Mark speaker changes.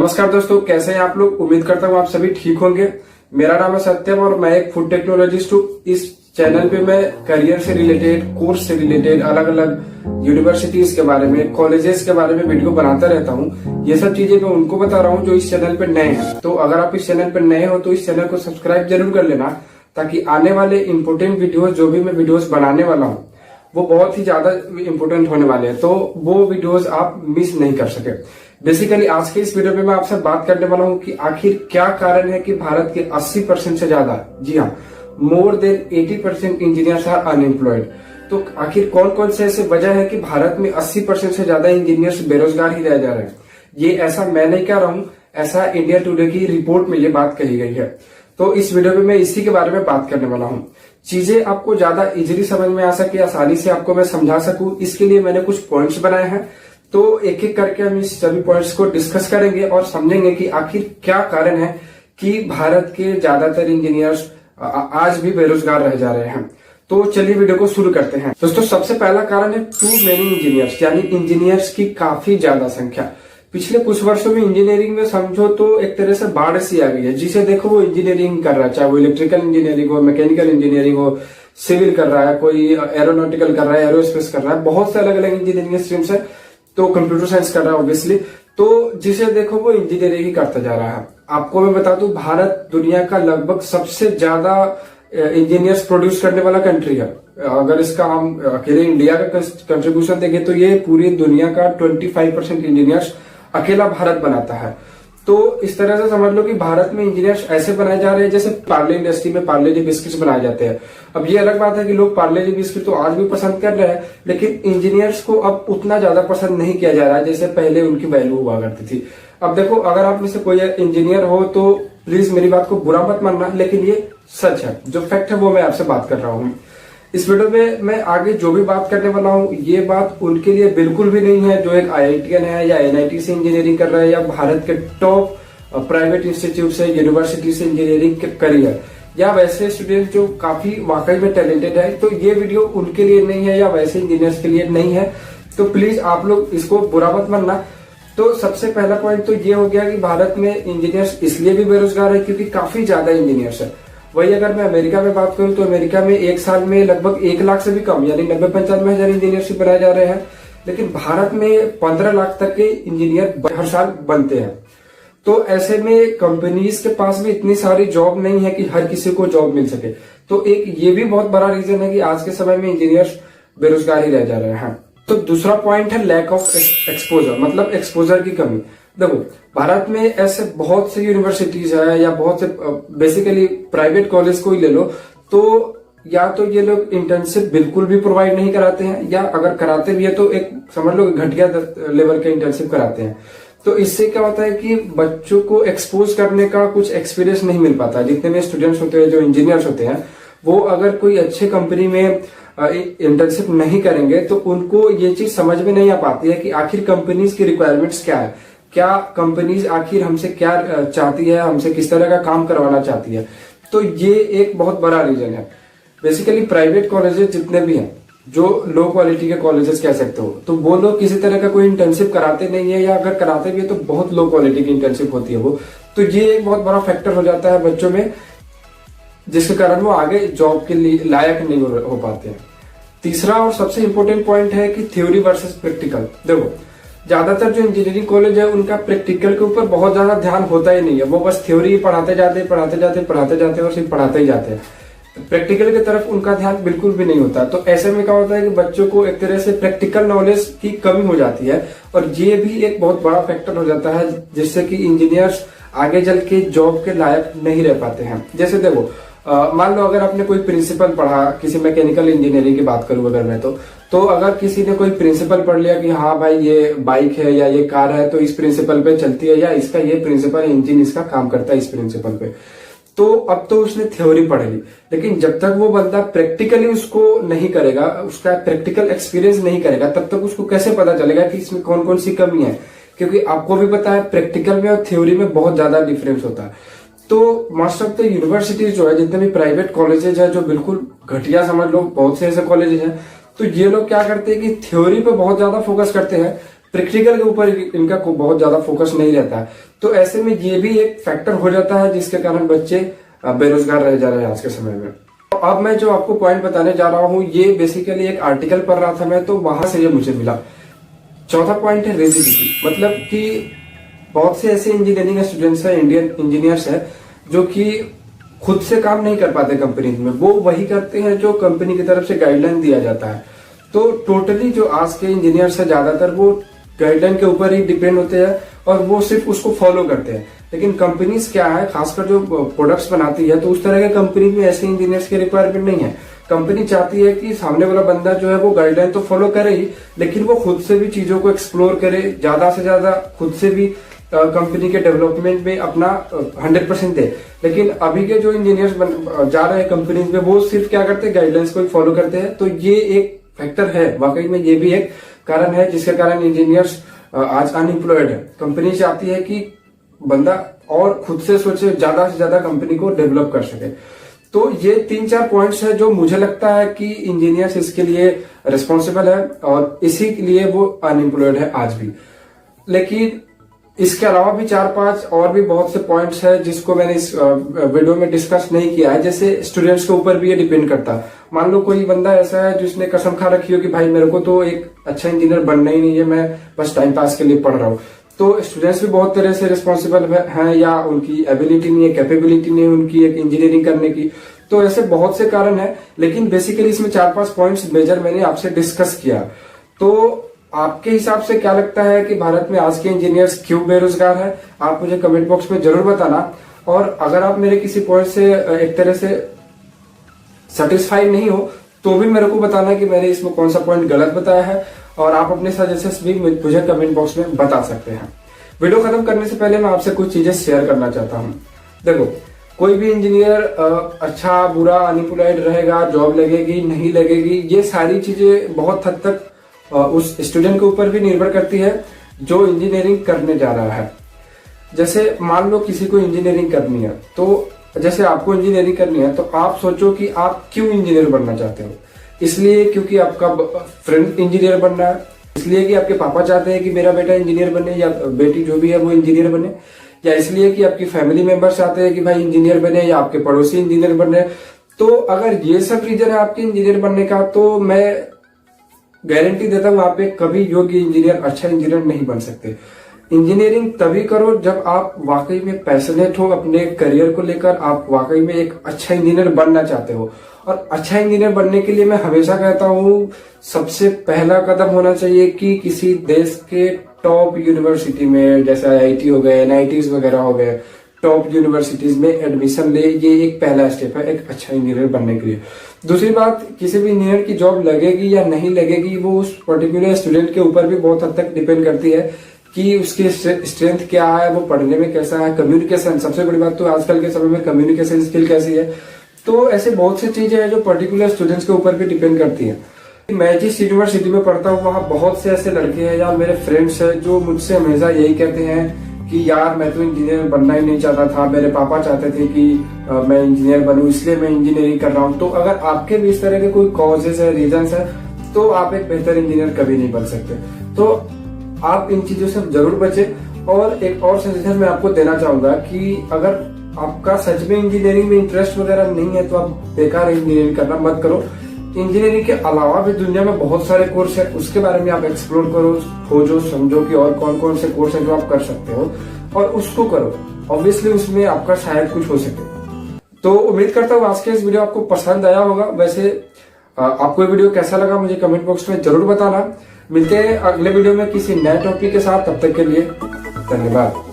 Speaker 1: नमस्कार दोस्तों, कैसे हैं आप लोग। उम्मीद करता हूँ आप सभी ठीक होंगे। मेरा नाम है सत्यम और मैं एक फूड टेक्नोलॉजिस्ट हूँ। इस चैनल पे मैं करियर से रिलेटेड, कोर्स से रिलेटेड, अलग अलग यूनिवर्सिटीज के बारे में, कॉलेजेस के बारे में वीडियो बनाता रहता हूँ। ये सब चीजें मैं उनको बता रहा हूँ जो इस चैनल पे नए हैं। तो अगर आप इस चैनल पे नए हो तो इस चैनल को सब्सक्राइब जरूर कर लेना, ताकि आने वाले इंपोर्टेंट वीडियोस जो भी मैं वीडियोस बनाने वाला हूँ वो बहुत ही ज्यादा इंपोर्टेंट होने वाले हैं, तो वो वीडियोस आप मिस नहीं कर सके। बेसिकली आज के इस वीडियो में मैं आपसे बात करने वाला हूं कि आखिर क्या कारण है कि भारत के 80% से ज्यादा, जी हाँ, more than 80% engineers are unemployed. तो आखिर कौन कौन से ऐसे वजह है कि भारत में 80% से ज्यादा इंजीनियर्स बेरोजगार ही रह जा रहे हैं। ये ऐसा मैं नहीं कह रहा हूं, ऐसा इंडिया टुडे की रिपोर्ट में ये बात कही गई है। तो इस वीडियो में मैं इसी के बारे में बात करने वाला हूं। चीजें आपको ज्यादा इजीली समझ में आ सके, आसानी से आपको मैं समझा सकूं, इसके लिए मैंने कुछ पॉइंट्स बनाए हैं। तो एक एक करके हम इस सभी पॉइंट्स को डिस्कस करेंगे और समझेंगे कि आखिर क्या कारण है कि भारत के ज्यादातर इंजीनियर्स आज भी बेरोजगार रह जा रहे हैं। तो चलिए वीडियो को शुरू करते हैं। दोस्तों, सबसे पहला कारण है टू मेनी इंजीनियर्स, यानी इंजीनियर्स की काफी ज्यादा संख्या। पिछले कुछ वर्षों में इंजीनियरिंग में समझो तो एक तरह से बाढ़ सी आ गई है। जिसे देखो वो इंजीनियरिंग कर रहा है, चाहे वो इलेक्ट्रिकल इंजीनियरिंग हो, मैकेनिकल इंजीनियरिंग हो, सिविल कर रहा है, कोई एरोनॉटिकल कर रहा है, एरोस्पेस कर रहा है, बहुत से अलग अलग इंजीनियरिंग स्ट्रीम्स है। तो कंप्यूटर साइंस कर रहा है ऑब्वियसली। तो जिसे देखो वो इंजीनियरिंग ही करता जा रहा है। आपको मैं बता दूं, भारत दुनिया का लगभग सबसे ज्यादा इंजीनियर्स प्रोड्यूस करने वाला कंट्री है। अगर इसका हम अकेले इंडिया का कंट्रीब्यूशन देखें तो ये पूरी दुनिया का 25% इंजीनियर्स अकेला भारत बनाता है। तो इस तरह से समझ लो कि भारत में इंजीनियर्स ऐसे बनाए जा रहे हैं जैसे पार्ले इंडस्ट्री में पार्ले जी बिस्किट्स बनाए जाते हैं। अब ये अलग बात है कि लोग पार्ले जी बिस्किट तो आज भी पसंद कर रहे हैं, लेकिन इंजीनियर्स को अब उतना ज्यादा पसंद नहीं किया जा रहा है जैसे पहले उनकी वैल्यू हुआ करती थी। अब देखो, अगर आप में से कोई इंजीनियर हो तो प्लीज मेरी बात को बुरा मत मानना, लेकिन ये सच है, जो फैक्ट है वो मैं आपसे बात कर रहा हूँ। इस वीडियो में मैं आगे जो भी बात करने वाला हूँ ये बात उनके लिए बिल्कुल भी नहीं है जो एक IITian है या NIT से इंजीनियरिंग कर रहा है या भारत के टॉप प्राइवेट इंस्टीट्यूट से, यूनिवर्सिटी से इंजीनियरिंग करी है, या वैसे स्टूडेंट जो काफी वाकई में टैलेंटेड है। तो ये वीडियो उनके लिए नहीं है या वैसे इंजीनियर्स के लिए नहीं है। तो प्लीज आप लोग इसको बुरा मत मानना। तो सबसे पहला पॉइंट तो ये हो गया कि भारत में इंजीनियर्स इसलिए भी बेरोजगार है क्योंकि काफी ज्यादा इंजीनियर्स है। वही अगर मैं अमेरिका में बात करूं तो अमेरिका में एक साल में लगभग 1 लाख से भी कम, यानी 90-95 हजार इंजीनियरशिप बनाए जा रहे हैं। लेकिन भारत में 15 लाख तक के इंजीनियर हर साल बनते हैं। तो ऐसे में कंपनीज के पास भी इतनी सारी जॉब नहीं है कि हर किसी को जॉब मिल सके। तो एक ये भी बहुत बड़ा रीजन है कि आज के समय में इंजीनियर्स बेरोजगार ही रह जा रहे हैं। तो दूसरा पॉइंट है लैक ऑफ एक्सपोजर, मतलब एक्सपोजर की कमी। देखो, भारत में ऐसे बहुत से यूनिवर्सिटीज है या बहुत से बेसिकली प्राइवेट कॉलेज को ही ले लो, तो या तो ये लोग इंटर्नशिप बिल्कुल भी प्रोवाइड नहीं कराते हैं, या अगर कराते भी है तो एक समझ लो घटिया लेवल के इंटर्नशिप कराते हैं। तो इससे क्या होता है कि बच्चों को एक्सपोज करने का कुछ एक्सपीरियंस नहीं मिल पाता। जितने भी स्टूडेंट्स होते हैं, जो इंजीनियर्स होते हैं, वो अगर कोई अच्छे कंपनी में इंटर्नशिप नहीं करेंगे तो उनको ये चीज समझ में नहीं आ पाती है कि आखिर कंपनीज की रिक्वायरमेंट्स क्या है, क्या कंपनीज आखिर हमसे क्या चाहती है, हमसे किस तरह का काम करवाना चाहती है। तो ये एक बहुत बड़ा रीजन है। बेसिकली प्राइवेट कॉलेजेस जितने भी हैं, जो लो क्वालिटी के कॉलेजेस कह सकते हो, तो वो लोग किसी तरह का कोई इंटर्नशिप कराते नहीं है, या अगर कराते भी है तो बहुत लो क्वालिटी की इंटर्नशिप होती है वो। तो ये एक बहुत बड़ा फैक्टर हो जाता है बच्चों में, जिसके कारण वो आगे जॉब के लिए लायक नहीं हो पाते हैं। तीसरा और सबसे इंपॉर्टेंट पॉइंट है कि थ्योरी वर्सेस प्रैक्टिकल। देखो, ज्यादातर जो इंजीनियरिंग कॉलेज है उनका प्रैक्टिकल के ऊपर बहुत ज्यादा ध्यान होता ही नहीं है। वो बस थ्योरी पढ़ाते जाते और सिर्फ पढ़ाते ही जाते हैं। प्रैक्टिकल की तरफ उनका ध्यान बिल्कुल भी नहीं होता। तो ऐसे में क्या होता है कि बच्चों को एक तरह से प्रैक्टिकल नॉलेज की कमी हो जाती है, और ये भी एक बहुत बड़ा फैक्टर हो जाता है जिससे कि इंजीनियर्स आगे चल के जॉब के लायक नहीं रह पाते हैं। जैसे देखो, मान लो अगर आपने कोई प्रिंसिपल पढ़ा, किसी मैकेनिकल इंजीनियरिंग की बात करूं अगर मैं, तो अगर किसी ने कोई प्रिंसिपल पढ़ लिया कि हाँ भाई ये बाइक है या ये कार है तो इस प्रिंसिपल पे चलती है, या इसका ये प्रिंसिपल इंजन इसका काम करता है इस प्रिंसिपल पे, तो अब तो उसने थ्योरी पढ़ ली। लेकिन जब तक वो बंदा प्रैक्टिकली उसको नहीं करेगा, उसका प्रैक्टिकल एक्सपीरियंस नहीं करेगा, तब तक उसको कैसे पता चलेगा कि इसमें कौन कौन सी कमी है। क्योंकि आपको भी पता है प्रैक्टिकल में और थ्योरी में बहुत ज्यादा डिफरेंस होता है। तो मोस्ट ऑफ द यूनिवर्सिटीज जो है, जितने भी प्राइवेट कॉलेजेज है, जो बिल्कुल घटिया समझ लो, बहुत से ऐसे कॉलेजेज हैं, तो ये लोग क्या करते हैं कि थ्योरी पे बहुत ज्यादा फोकस करते हैं, प्रैक्टिकल के ऊपर इनका बहुत ज्यादा फोकस नहीं रहता है। तो ऐसे में ये भी एक फैक्टर हो जाता है जिसके कारण बच्चे बेरोजगार रह जा रहे हैं आज के समय में। तो अब मैं जो आपको पॉइंट बताने जा रहा हूँ, ये बेसिकली एक आर्टिकल पढ़ रहा था मैं, तो वहां से ये मुझे मिला। चौथा पॉइंट है रेजिडिटी, मतलब कि बहुत से ऐसे इंजीनियरिंग स्टूडेंट्स हैं, इंडियन इंजीनियर्स हैं, जो कि खुद से काम नहीं कर पाते कंपनी में, वो वही करते हैं जो कंपनी की तरफ से गाइडलाइन दिया जाता है। तो टोटली जो आज के इंजीनियर्स हैं ज्यादातर वो गाइडलाइन के ऊपर ही डिपेंड होते हैं और वो सिर्फ उसको फॉलो करते हैं। लेकिन कंपनीज क्या है, खासकर जो प्रोडक्ट्स बनाती है, तो उस तरह के कंपनी में ऐसे इंजीनियर्स की रिक्वायरमेंट नहीं है। कंपनी चाहती है कि सामने वाला बंदा जो है वो गाइडलाइन तो फॉलो करे ही, लेकिन वो खुद से भी चीजों को एक्सप्लोर करे, ज्यादा से ज्यादा खुद से भी कंपनी के डेवलपमेंट में अपना 100% दे। लेकिन अभी के जो इंजीनियर्स जा रहे हैं कंपनी में, वो सिर्फ क्या करते हैं, गाइडलाइंस को फॉलो करते हैं। तो ये एक फैक्टर है, वाकई में ये भी एक कारण है जिसके कारण इंजीनियर्स आज अनएम्प्लॉयड है। कंपनी चाहती है कि बंदा और खुद से सोचे, ज्यादा से ज्यादा कंपनी को डेवलप कर सके। तो ये 3-4 पॉइंट्स है जो मुझे लगता है कि इंजीनियर्स इसके लिए रिस्पॉन्सिबल है और इसी के लिए वो अनएम्प्लॉयड है आज भी। लेकिन इसके अलावा भी 4-5 और भी बहुत से पॉइंट्स है जिसको मैंने इस वीडियो में डिस्कस नहीं किया है। जैसे स्टूडेंट्स के ऊपर भी ये डिपेंड करता है। मान लो कोई बंदा ऐसा है जिसने कसम खा रखी हो कि भाई मेरे को तो एक अच्छा इंजीनियर बनना ही नहीं है, मैं बस टाइम पास के लिए पढ़ रहा हूँ। तो स्टूडेंट्स भी बहुत तरह से रिस्पॉन्सिबल हैं, या उनकी एबिलिटी नहीं है, कैपेबिलिटी नहीं है उनकी एक इंजीनियरिंग करने की। तो ऐसे बहुत से कारण है, लेकिन बेसिकली इसमें 4-5 पॉइंट्स मेजर मैंने आपसे डिस्कस किया। तो आपके हिसाब से क्या लगता है कि भारत में आज के इंजीनियर्स क्यों बेरोजगार है? आप मुझे कमेंट बॉक्स में जरूर बताना। और अगर आप मेरे किसी पॉइंट से एक तरह से सेटिस्फाइड नहीं हो तो भी मेरे को बताना कि मैंने इसमें कौन सा पॉइंट गलत बताया है, और आप अपने सजेशंस भी मुझे कमेंट बॉक्स में बता सकते हैं। वीडियो खत्म करने से पहले मैं आपसे कुछ चीजें शेयर करना चाहता हूँ। देखो, कोई भी इंजीनियर अच्छा बुरा अनएम्प्लॉयड रहेगा, जॉब लगेगी नहीं लगेगी, ये सारी चीजें बहुत हद तक उस स्टूडेंट के ऊपर भी निर्भर करती है जो इंजीनियरिंग करने जा रहा है। जैसे मान लो किसी को इंजीनियरिंग करनी है, तो जैसे आपको इंजीनियरिंग करनी है, तो आप सोचो कि आप क्यों इंजीनियर बनना चाहते हो। इसलिए क्योंकि आपका फ्रेंड इंजीनियर बनना है, इसलिए कि आपके पापा चाहते हैं कि मेरा बेटा इंजीनियर बने या बेटी जो भी है वो इंजीनियर बने, या इसलिए कि आपकी फैमिली मेंबर चाहते हैं कि भाई इंजीनियर बने, या आपके पड़ोसी इंजीनियर बन रहे हैं। तो अगर ये सब रीजन है आपके इंजीनियर बनने का, तो मैं गारंटी देता हूं आप एक कभी योग्य इंजीनियर, अच्छा इंजीनियर नहीं बन सकते। इंजीनियरिंग तभी करो जब आप वाकई में पैशनेट हो अपने करियर को लेकर, आप वाकई में एक अच्छा इंजीनियर बनना चाहते हो। और अच्छा इंजीनियर बनने के लिए मैं हमेशा कहता हूँ, सबसे पहला कदम होना चाहिए कि किसी देश के टॉप यूनिवर्सिटी में, जैसे IIT हो गए, NITs वगैरह हो गए, टॉप यूनिवर्सिटीज में एडमिशन ले। ये एक पहला स्टेप है एक अच्छा इंजीनियर बनने के लिए। दूसरी बात, किसी भी इंजीनियर की जॉब लगेगी या नहीं लगेगी, वो उस पर्टिकुलर स्टूडेंट के ऊपर भी बहुत हद तक डिपेंड करती है कि उसकी स्ट्रेंथ क्या है, वो पढ़ने में कैसा है, कम्युनिकेशन, सबसे बड़ी बात तो आजकल के समय में कम्युनिकेशन स्किल कैसी है। तो ऐसे बहुत सी चीजें हैं जो पर्टिकुलर स्टूडेंट्स के ऊपर भी डिपेंड करती है। मैं जिस यूनिवर्सिटी में पढ़ता हूँ वहाँ बहुत से ऐसे लड़के हैं या मेरे फ्रेंड्स हैं जो मुझसे हमेशा यही कहते हैं कि यार मैं तो इंजीनियर बनना ही नहीं चाहता था, मेरे पापा चाहते थे कि मैं इंजीनियर बनूं, इसलिए मैं इंजीनियरिंग कर रहा हूँ। तो अगर आपके भी इस तरह के कोई कॉजेज है, रीजंस है, तो आप एक बेहतर इंजीनियर कभी नहीं बन सकते। तो आप इन चीजों से जरूर बचे। और एक और सजेशन मैं आपको देना चाहूंगा कि अगर आपका सच में इंजीनियरिंग में इंटरेस्ट वगैरह नहीं है तो आप बेकार इंजीनियरिंग करना मत करो। इंजीनियरिंग के अलावा भी दुनिया में बहुत सारे कोर्स है, उसके बारे में आप एक्सप्लोर करो, खोजो, समझो कि और कौन कौन से कोर्स है जो आप कर सकते हो, और उसको करो। ऑब्वियसली उसमें आपका शायद कुछ हो सके। तो उम्मीद करता हूँ आज के इस वीडियो आपको पसंद आया होगा। वैसे आपको ये वीडियो कैसा लगा मुझे कमेंट बॉक्स में जरूर बताना। मिलते हैं अगले वीडियो में किसी नए टॉपिक के साथ, तब तक के लिए धन्यवाद।